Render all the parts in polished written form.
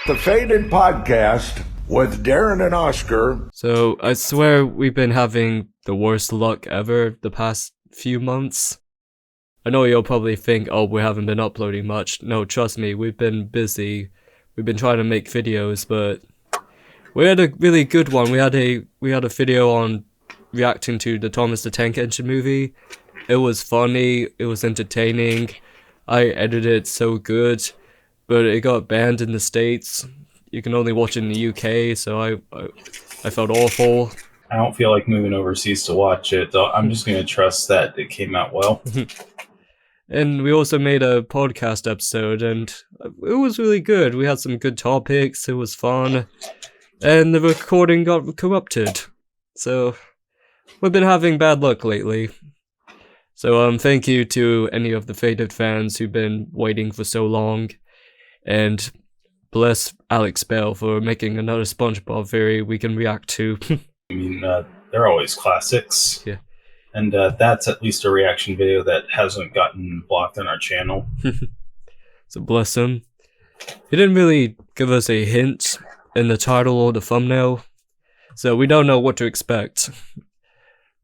The Faded Podcast with Darren and Oscar. So, I swear we've been having the worst luck ever the past few months. I know you'll probably think, oh, we haven't been uploading much. No, trust me, we've been busy. We've been trying to make videos, but we had a really good one. We had a video on reacting to the Thomas the Tank Engine movie. It was funny, it was entertaining. I edited it so good, but it got banned in the States. You can only watch it in the UK, so I felt awful. I don't feel like moving overseas to watch it, though. I'm just going to trust that it came out well. And we also made a podcast episode, and it was really good. We had some good topics, it was fun, and the recording got corrupted. So, we've been having bad luck lately. So, thank you to any of the Faded fans who've been waiting for so long, and bless Alex Bell for making another SpongeBob theory we can react to. I mean, they're always classics. Yeah. And that's at least a reaction video that hasn't gotten blocked on our channel. So bless him. He didn't really give us a hint in the title or the thumbnail, so we don't know what to expect.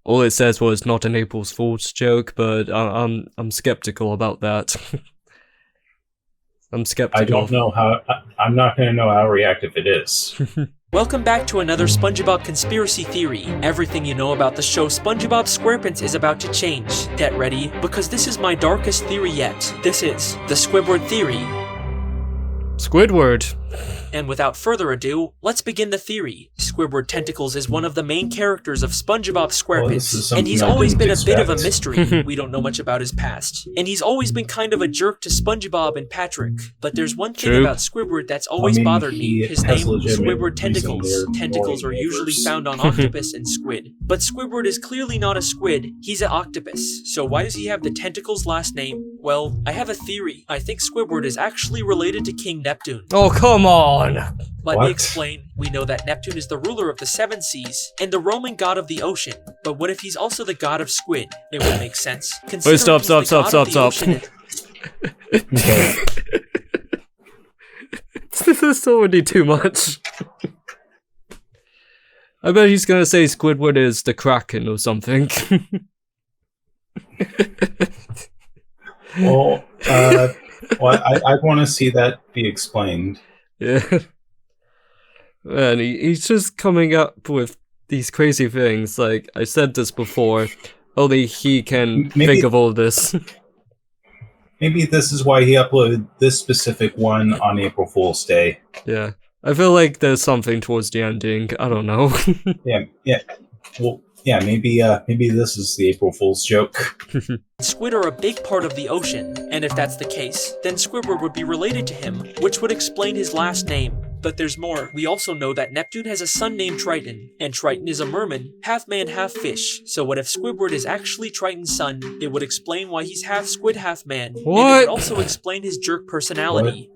All it says was not an April Fool's joke, but I'm skeptical about that. I'm skeptical. I don't know how. I'm not going to know how reactive it is. Welcome back to another Spongebob conspiracy theory. Everything you know about the show SpongeBob SquarePants is about to change. Get ready, because this is my darkest theory yet. This is the Squidward theory. Squidward. And without further ado, let's begin the theory. Squidward Tentacles is one of the main characters of SpongeBob SquarePants, and he's always been a bit of a mystery. We don't know much about his past, and he's always been kind of a jerk to SpongeBob and Patrick. But there's one thing about Squidward that's always bothered me. His name, Squidward Tentacles. Tentacles are usually found on octopus and squid. But Squidward is clearly not a squid, he's an octopus. So why does he have the Tentacles last name? Well, I have a theory. I think Squidward is actually related to King Neptune. Oh, come on! Let me explain. We know that Neptune is the ruler of the seven seas and the Roman god of the ocean. But what if he's also the god of squid? It would make sense. Wait, stop. Okay. This is already too much. I bet he's gonna say Squidward is the Kraken or something. Well, I want to see that be explained. Yeah. Man, he's just coming up with these crazy things. Like, I said this before, only he can think of all this. Maybe this is why he uploaded this specific one on April Fool's Day. Yeah. I feel like there's something towards the ending. I don't know. Yeah. Well, yeah, maybe this is the April Fool's joke. Squid are a big part of the ocean, and if that's the case, then Squidward would be related to him, which would explain his last name. But there's more. We also know that Neptune has a son named Triton, and Triton is a merman, half man, half fish. So what if Squidward is actually Triton's son? It would explain why he's half squid, half man. What? And it would also explain his jerk personality.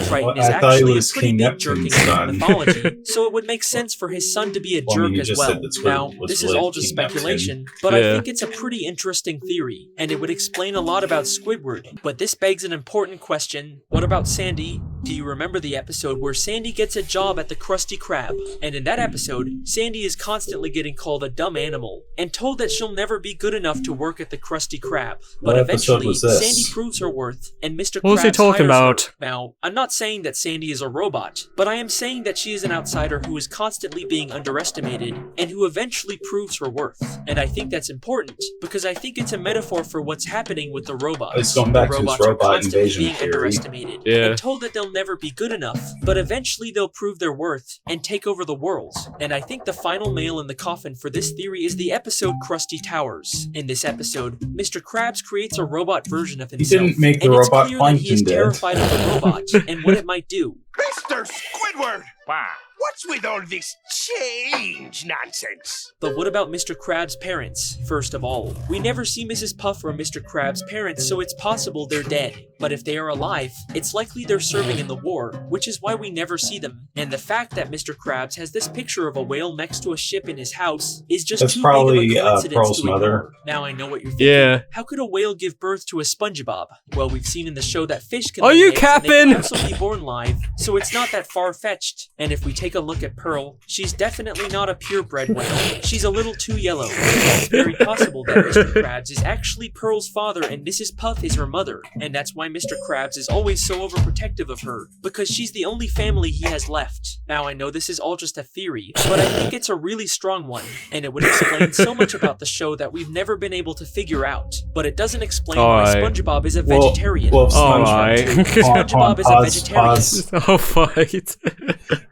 Triton is actually a pretty big jerk in mythology, so it would make sense for his son to be a jerk as well. Now, this is all just speculation, but I think it's a pretty interesting theory, and it would explain a lot about Squidward. But this begs an important question. What about Sandy? Do you remember the episode where Sandy gets a job at the Krusty Krab? And in that episode, Sandy is constantly getting called a dumb animal, and told that she'll never be good enough to work at the Krusty Krab. But eventually, Sandy proves her worth, and Mr. Krabs What's he talking about? Her. Now, I'm not saying that Sandy is a robot, but I am saying that she is an outsider who is constantly being underestimated, and who eventually proves her worth. And I think that's important, because I think it's a metaphor for what's happening with the robots. It's going back the robots to his are robot constantly invasion being theory. underestimated, and told that they'll never be good enough, but eventually they'll prove their worth and take over the world. And I think the final nail in the coffin for this theory is the episode Krusty Towers. In this episode, Mr. Krabs creates a robot version of himself. He didn't make the and it's robot clear that he is Plankton dead. terrified of the robot and what it might do. Mr. Squidward! Wow. What's with all this change nonsense? But what about Mr. Krabs' parents? First of all, we never see Mrs. Puff or Mr. Krabs' parents, so it's possible they're dead. but if they are alive, it's likely they're serving in the war, which is why we never see them. And the fact that Mr. Krabs has this picture of a whale next to a ship in his house is just That's too probably big of a coincidence Pearl's to ignore. mother. Now I know what you're thinking. Yeah. How could a whale give birth to a Spongebob? Well, we've seen in the show that fish can Are lay you eggs and they can capping? also be born live, so it's not that far-fetched. And if we take a look at Pearl, she's definitely not a purebred whale. She's a little too yellow. It's very possible that Mr. Krabs is actually Pearl's father and Mrs. Puff is her mother, and that's why Mr. Krabs is always so overprotective of her, because she's the only family he has left. Now I know this is all just a theory, but I think it's a really strong one, and it would explain so much about the show that we've never been able to figure out. But it doesn't explain why Alright. Spongebob is a vegetarian. Well, Alright. SpongeBob is a vegetarian. Oh, fight.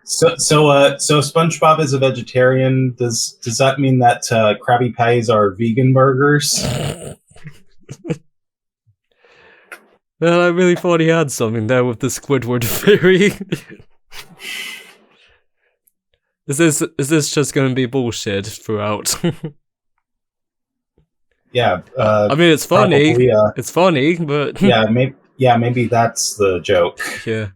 So SpongeBob is a vegetarian. Does that mean that Krabby Patties are vegan burgers? Well, I really thought he had something there with the Squidward theory. Is this just going to be bullshit throughout? Yeah. I mean, it's funny. Probably, It's funny, but maybe that's the joke. yeah.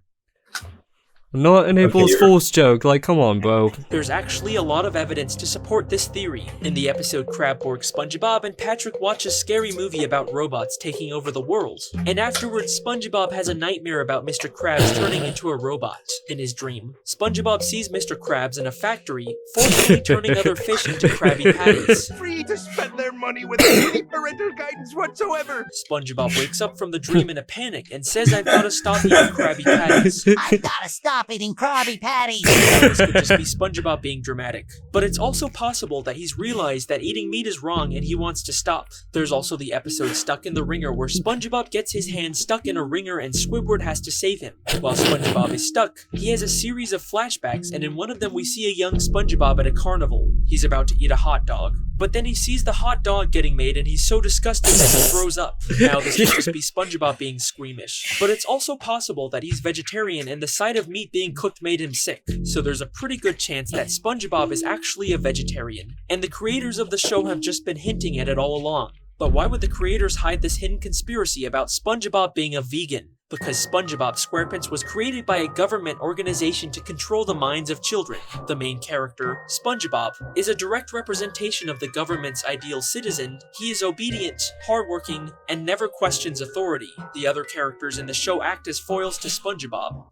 Not an April's you're- Fool's joke. Like, come on, bro. There's actually a lot of evidence to support this theory. In the episode Crabborg SpongeBob and Patrick watch a scary movie about robots taking over the world. And afterwards, SpongeBob has a nightmare about Mr. Krabs turning into a robot. In his dream, SpongeBob sees Mr. Krabs in a factory, forcibly turning other fish into Krabby Patties. Free to spend their money without any parental guidance whatsoever. SpongeBob wakes up from the dream in a panic and says, "I've got to stop eating Krabby Patties." I've gotta stop eating Krabby Patties. This could just be SpongeBob being dramatic. But it's also possible that he's realized that eating meat is wrong and he wants to stop. There's also the episode Stuck in the Ringer where SpongeBob gets his hand stuck in a ringer and Squidward has to save him. While SpongeBob is stuck, he has a series of flashbacks, and in one of them we see a young SpongeBob at a carnival. He's about to eat a hot dog. But then he sees the hot dog getting made and he's so disgusted that he throws up. Now this could just be SpongeBob being squeamish. But it's also possible that he's vegetarian and the sight of meat being cooked made him sick. So there's a pretty good chance that SpongeBob is actually a vegetarian. And the creators of the show have just been hinting at it all along. But why would the creators hide this hidden conspiracy about SpongeBob being a vegan? Because SpongeBob SquarePants was created by a government organization to control the minds of children. The main character, SpongeBob, is a direct representation of the government's ideal citizen. He is obedient, hardworking, and never questions authority. The other characters in the show act as foils to SpongeBob.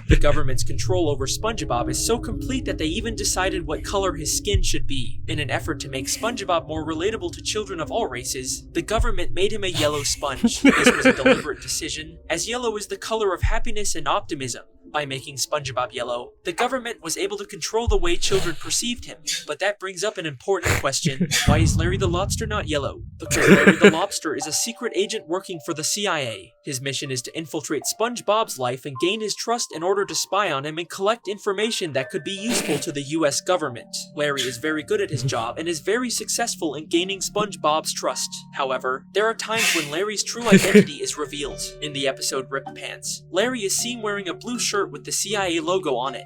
The government's control over SpongeBob is so complete that they even decided what color his skin should be. In an effort to make SpongeBob more relatable to children of all races, the government made him a yellow sponge. This was a deliberate decision, as yellow is the color of happiness and optimism. By making SpongeBob yellow, the government was able to control the way children perceived him. But that brings up an important question. Why is Larry the Lobster not yellow? Because Larry the Lobster is a secret agent working for the CIA. His mission is to infiltrate SpongeBob's life and gain his trust in order to spy on him and collect information that could be useful to the US government. Larry is very good at his job and is very successful in gaining SpongeBob's trust. However, there are times when Larry's true identity is revealed. In the episode Rip Pants, Larry is seen wearing a blue shirt with the CIA logo on it.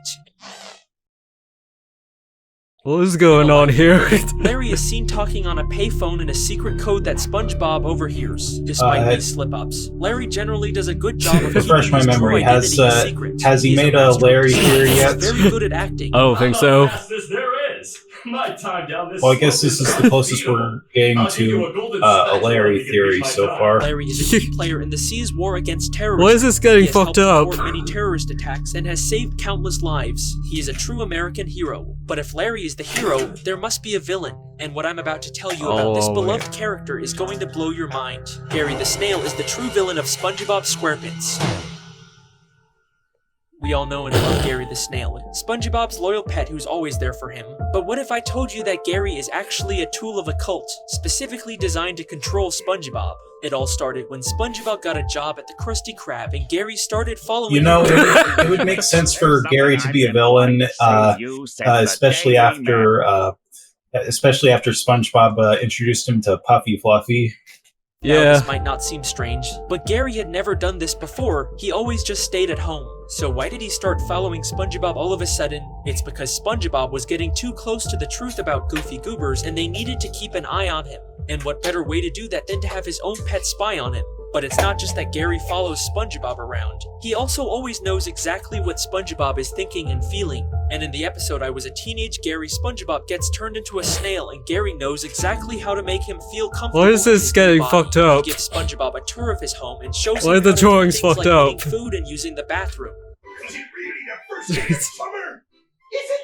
What is going on here? Larry is seen talking on a payphone in a secret code that SpongeBob overhears. Despite these slip-ups, Larry generally does a good job of Refresh keeping my his true memory. identity a secret. Has he He's made a master Larry of theory He's yet? very good at acting. I don't think so. Well, I guess this is the closest we're getting to a Larry theory so far. Larry is a key player in the Sea's war against terrorism. Why is this getting He has fucked helped up? thwart many terrorist attacks and has saved countless lives. He is a true American hero. But if Larry is the hero, there must be a villain. And what I'm about to tell you about this Oh, beloved character is going to blow your mind. Gary the Snail is the true villain of SpongeBob SquarePants. We all know and love Gary the Snail, SpongeBob's loyal pet who's always there for him. But what if I told you that Gary is actually a tool of a cult, specifically designed to control SpongeBob? It all started when SpongeBob got a job at the Krusty Krab and Gary started following him. It would make sense for Gary to be a villain, especially after SpongeBob introduced him to Puffy Fluffy. Now, Yeah. this might not seem strange, but Gary had never done this before. He always just stayed at home. So why did he start following SpongeBob all of a sudden? It's because SpongeBob was getting too close to the truth about Goofy Goobers and they needed to keep an eye on him. And what better way to do that than to have his own pet spy on him? But it's not just that Gary follows Spongebob around. He also always knows exactly what Spongebob is thinking and feeling. And in the episode I Was a Teenage Gary, Spongebob gets turned into a snail, and Gary knows exactly how to make him feel comfortable. Why is this getting fucked up? He gives Spongebob a tour of his home and shows Why him are the how to do drawings things fucked like up? eating food and using the bathroom. Is it really the first day of summer? Is it?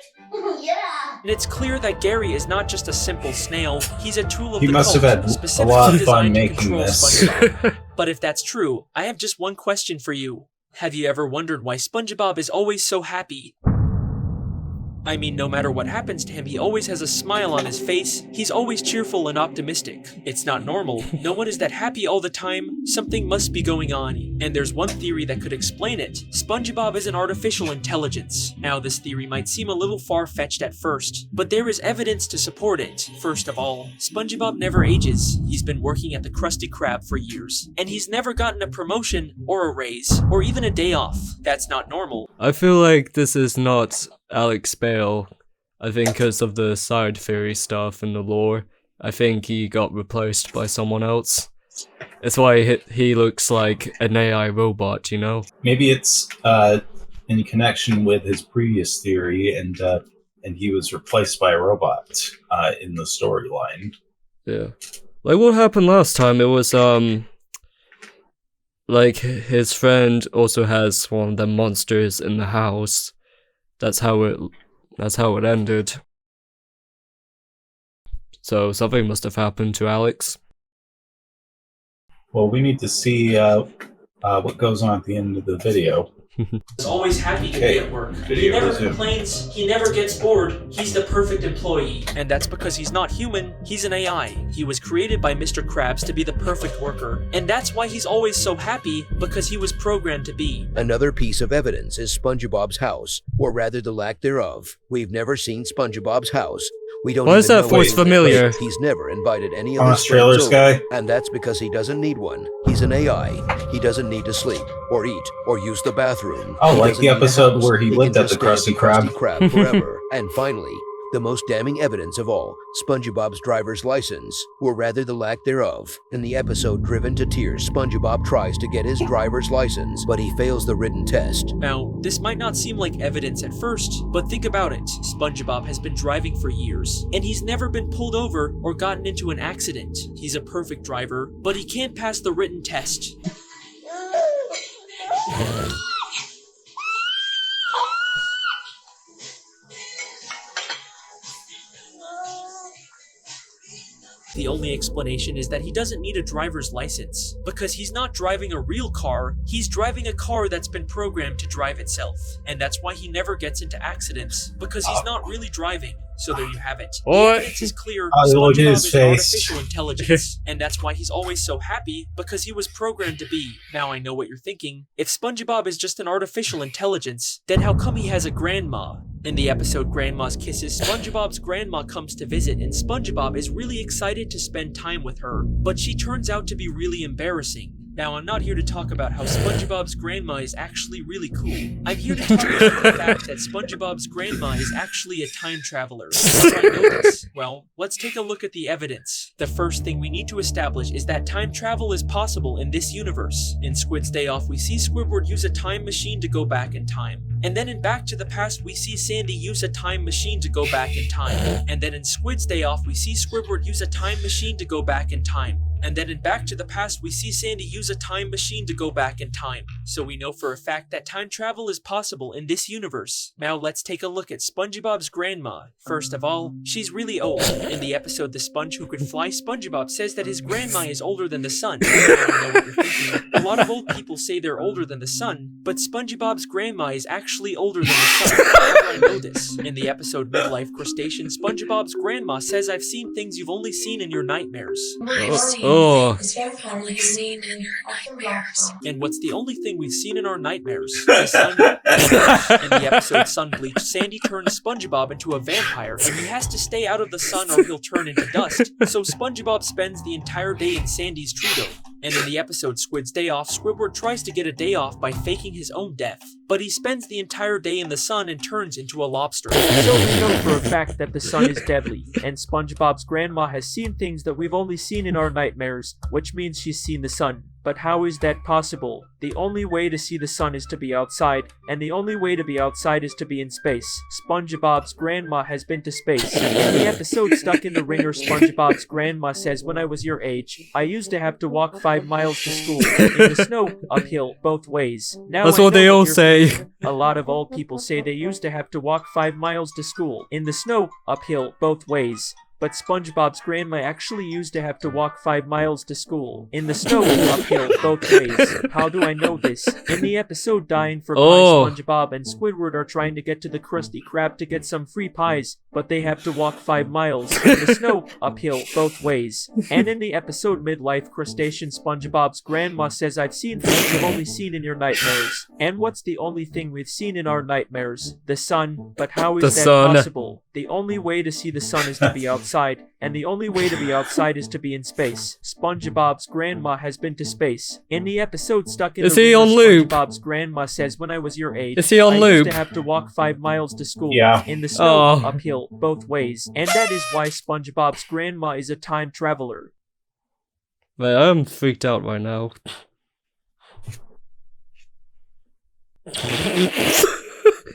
Yeah. And it's clear that Gary is not just a simple snail, he's a tool of He the must cult, have had a specifically lot of fun designed to making control this. SpongeBob. But if that's true, I have just one question for you. Have you ever wondered why SpongeBob is always so happy? I mean, no matter what happens to him, he always has a smile on his face. He's always cheerful and optimistic. It's not normal. No one is that happy all the time. Something must be going on. And there's one theory that could explain it. SpongeBob is an artificial intelligence. Now, this theory might seem a little far-fetched at first, but there is evidence to support it. First of all, SpongeBob never ages. He's been working at the Krusty Krab for years, and he's never gotten a promotion or a raise, or even a day off. That's not normal. I feel like this is not Alex Bale. I think because of the side theory stuff and the lore, I think he got replaced by someone else. That's why he looks like an AI robot, you know? Maybe it's in connection with his previous theory, and he was replaced by a robot in the storyline. Yeah. Like what happened last time, it was, like his friend also has one of the monsters in the house. That's how it ended. So something must have happened to Alex. Well, we need to see what goes on at the end of the video. He's always happy to be at work. He never complains, he never gets bored, he's the perfect employee. And that's because he's not human, he's an AI. He was created by Mr. Krabs to be the perfect worker. And that's why he's always so happy, because he was programmed to be. Another piece of evidence is SpongeBob's house, or rather the lack thereof. We've never seen SpongeBob's house. We don't Why is even that know voice where he familiar? lives. He's never invited any of Honest his friends trailers over, guy? and that's because he doesn't need one. He's an AI. He doesn't need to sleep, or eat, or use the bathroom. Oh, He like doesn't the need a episode house. where he He lived can at the just stay Krusty at the Krab. Krusty Krab forever. And finally, the most damning evidence of all, SpongeBob's driver's license, or rather the lack thereof. In the episode Driven to Tears, SpongeBob tries to get his driver's license, but he fails the written test. Now, this might not seem like evidence at first, but think about it. SpongeBob has been driving for years, and he's never been pulled over or gotten into an accident. He's a perfect driver, but he can't pass the written test. The only explanation is that he doesn't need a driver's license, because he's not driving a real car, he's driving a car that's been programmed to drive itself. And that's why he never gets into accidents, because he's not really driving. So there you have it. The What? evidence is clear. Look at SpongeBob his is face. artificial intelligence, and that's why he's always so happy, because he was programmed to be. Now I know what you're thinking. If SpongeBob is just an artificial intelligence, then how come he has a grandma? In the episode Grandma's Kisses, SpongeBob's grandma comes to visit, and SpongeBob is really excited to spend time with her, but she turns out to be really embarrassing. Now, I'm not here to talk about how SpongeBob's grandma is actually really cool. I'm here to talk about the fact that SpongeBob's grandma is actually a time traveler. How do I know this? Well, let's take a look at the evidence. The first thing we need to establish is that time travel is possible in this universe. In Squid's Day Off, we see Squidward use a time machine to go back in time. And then in Back to the Past, we see Sandy use a time machine to go back in time. And then in Squid's Day Off, we see Squidward use a time machine to go back in time. And then in Back to the Past, we see Sandy use a time machine to go back in time. So we know for a fact that time travel is possible in this universe. Now let's take a look at SpongeBob's grandma. First of all, she's really old. In the episode The Sponge Who Could Fly, SpongeBob says that his grandma is older than the sun. Now I know what you're thinking. A lot of old people say they're older than the sun, but SpongeBob's grandma is actually older than the sun. How do I know this? In the episode Midlife Crustacean, SpongeBob's grandma says, "I've seen things you've only seen in your nightmares." Oh. Is you've only seen in your nightmares. And what's the only thing we've seen in our nightmares? The sun. In the episode Sun Bleach, Sandy turns SpongeBob into a vampire, and he has to stay out of the sun or he'll turn into dust. So SpongeBob spends the entire day in Sandy's Trudeau. And in the episode Squid's Day Off, Squidward tries to get a day off by faking his own death, but he spends the entire day in the sun and turns into a lobster. So we know for a fact that the sun is deadly, and SpongeBob's grandma has seen things that we've only seen in our nightmares, which means she's seen the sun. But how is that possible? The only way to see the sun is to be outside, and the only way to be outside is to be in space. SpongeBob's grandma has been to space. In the episode Stuck in the Ringer, SpongeBob's grandma says, "When I was your age, I used to have to walk 5 miles to school, in the snow, uphill, both ways." Now That's I what know they all you're say. thinking. A lot of old people say they used to have to walk 5 miles to school, in the snow, uphill, both ways. But SpongeBob's grandma actually used to have to walk 5 miles to school, in the snow, uphill, both ways. How do I know this? In the episode Dying for Pie, SpongeBob and Squidward are trying to get to the Krusty Krab to get some free pies, but they have to walk 5 miles, in the snow, uphill, both ways. And in the episode Midlife Crustacean, SpongeBob's grandma says, "I've seen things you've only seen in your nightmares." And what's the only thing we've seen in our nightmares? The sun. But how is that possible? The only way to see the sun is to be outside, and the only way to be outside is to be in space. SpongeBob's grandma has been to space. In the episode Stuck in the he Ringer, on loop? SpongeBob's grandma says, "When I was your age, Is he on I loop? used to have to walk 5 miles to school, Yeah. in the snow, Oh. uphill, both ways." And that is why SpongeBob's grandma is a time traveler. Man, I'm freaked out right now.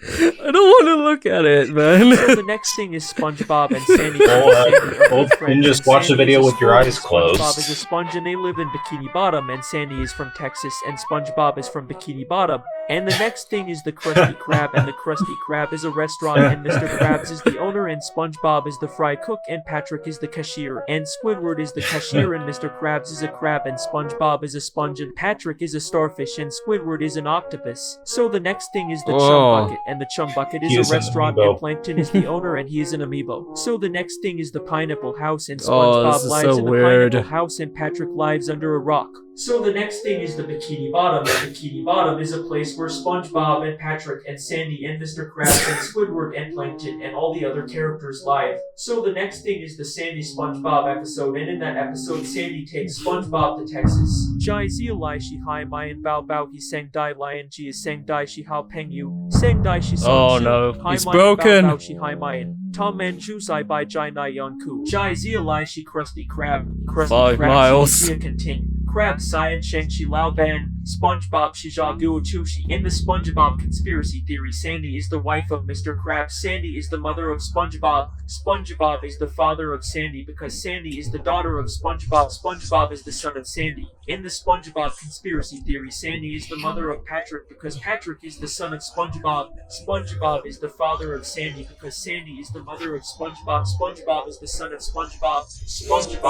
I don't want to look at it, man. So the next thing is SpongeBob and Sandy. Well, you can just watch the video with your eyes closed. SpongeBob is a sponge and they live in Bikini Bottom, and Sandy is from Texas and SpongeBob is from Bikini Bottom. And the next thing is the Krusty Krab, and the Krusty Krab is a restaurant, and Mr. Krabs is the owner, and SpongeBob is the fry cook, and Patrick is the cashier, and Squidward is the cashier, and Mr. Krabs is a crab, and SpongeBob is a sponge, and Patrick is a starfish, and Squidward is an octopus. So the next thing is the Chum Bucket, and the Chum Bucket He is is a an restaurant, amiibo. and Plankton is the owner, and he is an amiibo. So the next thing is the Pineapple House, and Oh, SpongeBob this is lives so in the weird. Pineapple House, and Patrick lives under a rock. So the next thing is the Bikini Bottom, and Bikini Bottom is a place where SpongeBob and Patrick and Sandy and Mr. Krabs and Squidward and Plankton and all the other characters live. So the next thing is the Sandy SpongeBob episode, and in that episode Sandy takes SpongeBob to Texas. Jai Zia Lai Shi Hai Mayan Bao Bao He Sang Dai Lion Ji is Sang Dai Shi Hao Peng Yu Sang Dai Shi Oh, Song no. Hai He's Mayan broken. Bao Bao Shi Hai Mayan Tom Man Chu Sai Bai Jai Na Yon Ku Jai Zia Lai Shi Krusty Krab Krusty 5 Krab miles. Zia Contain Krabs Science Shang Chi Lao Ban SpongeBob Shija Guo Chushi. In the SpongeBob conspiracy theory, Sandy is the wife of Mr. Krabs. Sandy is the mother of SpongeBob. SpongeBob is the father of Sandy because Sandy is the daughter of SpongeBob. SpongeBob is the son of Sandy. In the SpongeBob conspiracy theory, Sandy is the mother of Patrick because Patrick is the son of SpongeBob. SpongeBob is the father of Sandy because Sandy is the mother of SpongeBob. SpongeBob is the son of SpongeBob. SpongeBob is the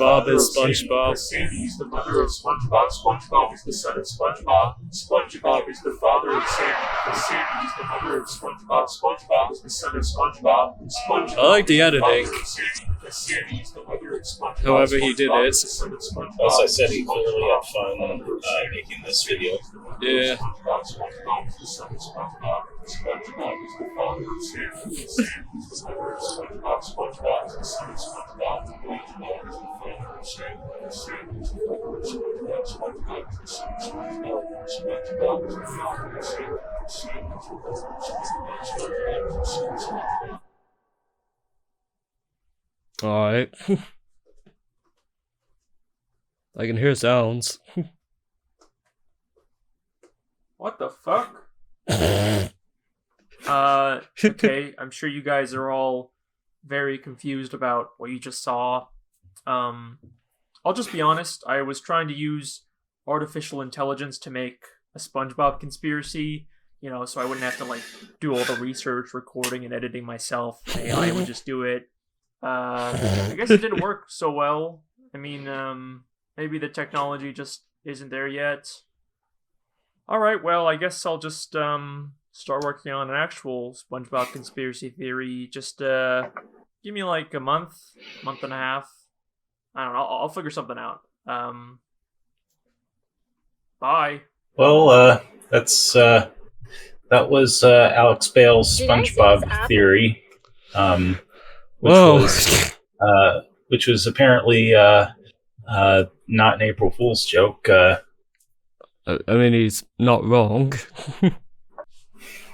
father of Sandy SpongeBob. because Sandy is the mother of SpongeBob. SpongeBob is the son of SpongeBob. SpongeBob is the father of Sandy because Sandy is the mother of SpongeBob. SpongeBob is the son of SpongeBob. SpongeBob I like the is editing. father of Sandy because Sandy is the mother of SpongeBob. However he did SpongeBob it. is the son of SpongeBob. As I said, he clearly had fun making this video. Yeah. SpongeBob is the son of SpongeBob. SpongeBob is the father of Sandy. Sandy is the mother of SpongeBob. SpongeBob is the son of SpongeBob. SpongeBob is the father of Sandy. Sandy is the mother of SpongeBob. SpongeBob is the son of SpongeBob. SpongeBob is the father of Sandy. Sandy is the mother of SpongeBob. SpongeBob is the son of SpongeBob. Alright. I can hear sounds. What the fuck? Okay, I'm sure you guys are all very confused about what you just saw. I'll just be honest, I was trying to use artificial intelligence to make a SpongeBob conspiracy, you know, so I wouldn't have to, like, do all the research, recording, and editing myself. AI would just do it. I guess it didn't work so well. I mean, maybe the technology just isn't there yet. Alright, well, I guess I'll just, start working on an actual SpongeBob conspiracy theory. Just, give me like a month and a half. I don't know, I'll figure something out. Bye. Well, that was Alex Bale's Did I say SpongeBob it's apple? theory, which Whoa. was which was apparently Not an April Fool's joke. I mean, he's not wrong.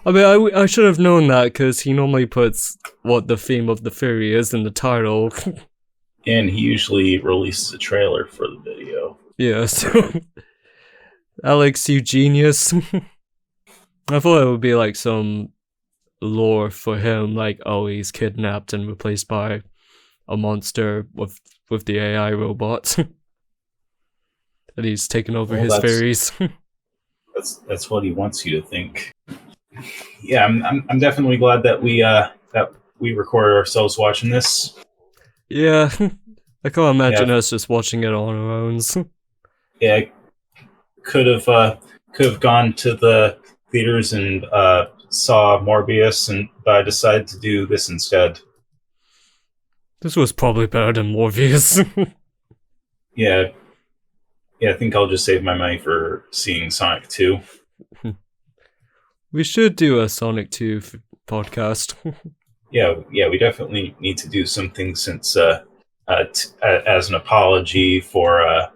I mean, I should have known that because he normally puts what the theme of the theory is in the title. And he usually releases a trailer for the video. Yeah, so... Alex, you genius. I thought it would be like some lore for him, like, oh, he's kidnapped and replaced by a monster with the AI robot. And he's taken over his fairies. That's what he wants you to think. Yeah, I'm definitely glad that we recorded ourselves watching this. Yeah, I can't imagine us just watching it on our own. Yeah, could have gone to the theaters and saw Morbius, but I decided to do this instead. This was probably better than Morbius. Yeah, I think I'll just save my money for seeing Sonic 2. We should do a Sonic 2 podcast. Yeah, we definitely need to do something since as an apology for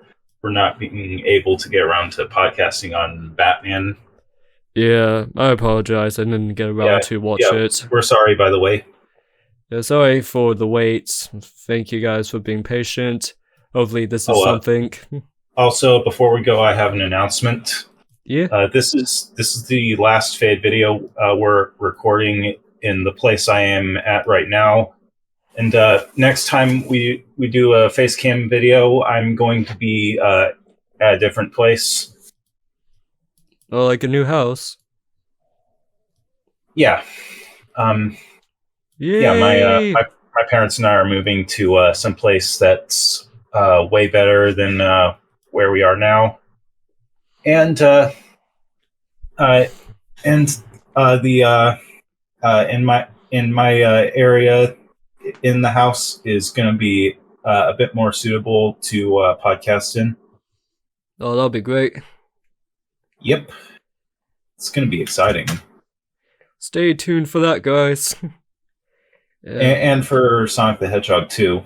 not being able to get around to podcasting on Batman. Yeah, I apologize. I didn't get around to watch it. We're sorry, by the way. Yeah, sorry for the wait. Thank you guys for being patient. Hopefully this is something. Also, before we go, I have an announcement. Yeah. This is the last Fade video we're recording in the place I am at right now. And next time we do a face cam video, I'm going to be at a different place. Oh, like a new house? Yeah. Yay! Yeah, my parents and I are moving to some place that's way better than where we are now. And in my area in the house is going to be a bit more suitable to podcast in. Oh, that'll be great. Yep. It's going to be exciting. Stay tuned for that, guys. Yeah. And for Sonic the Hedgehog 2.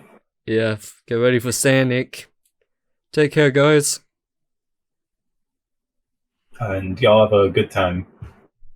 Yeah, get ready for Sonic. Take care, guys. And y'all have a good time.